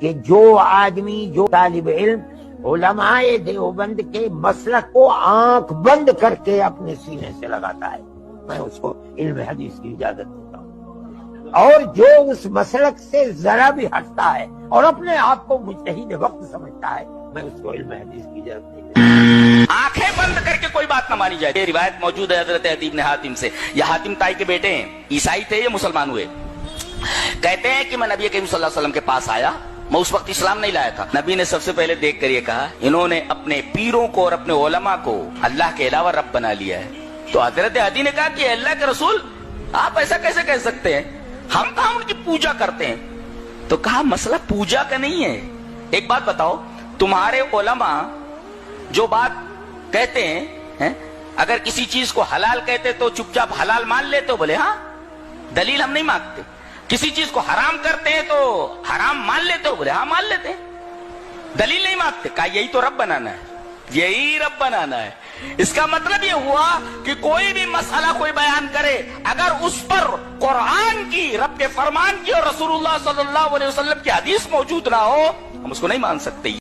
کہ جو آدمی جو طالب علم علماء دیوبند کے مسلک کو آنکھ بند کر کے اپنے سینے سے لگاتا ہے، میں اس کو علم حدیث کی اجازت دیتا ہوں، اور جو اس مسلک سے ذرا بھی ہٹتا ہے اور اپنے آپ کو مجتہد وقت سمجھتا ہے، میں اس کو علم حدیث کی اجازت نہیں دیتا۔ آنکھیں بند کر کے کوئی بات نہ مانی جائے۔ یہ روایت موجود ہے حضرت عدی بن حاتم سے، یہ حاتم تائی کے بیٹے ہیں، عیسائی تھے، یہ مسلمان ہوئے۔ کہتے ہیں کہ میں نبی کریم صلی اللہ علیہ وسلم کے پاس آیا، میں اس وقت اسلام نہیں لایا تھا۔ نبی نے سب سے پہلے دیکھ کر یہ کہا، انہوں نے اپنے پیروں کو اور اپنے علماء کو اللہ کے علاوہ رب بنا لیا ہے۔ تو حضرت عدی نے کہا کہ اللہ کے رسول آپ ایسا کیسے کہہ سکتے ہیں، ہم کہاں ان کی پوجا کرتے ہیں؟ تو کہا مسئلہ پوجا کا نہیں ہے، ایک بات بتاؤ، تمہارے علماء جو بات کہتے ہیں، اگر کسی چیز کو حلال کہتے تو چپ چاپ حلال مان لیتے ہو؟ بولے ہاں، دلیل ہم نہیں مانگتے۔ کسی چیز کو حرام کرتے ہیں تو حرام مان لیتے ہو؟ بولے ہاں مان لیتے ہیں، دلیل نہیں مانگتے۔ کہا یہی تو رب بنانا ہے، یہی رب بنانا ہے۔ اس کا مطلب یہ ہوا کہ کوئی بھی مسئلہ کوئی بیان کرے، اگر اس پر قرآن کی، رب کے فرمان کی اور رسول اللہ صلی اللہ علیہ وسلم کی حدیث موجود نہ ہو، ہم اس کو نہیں مان سکتے۔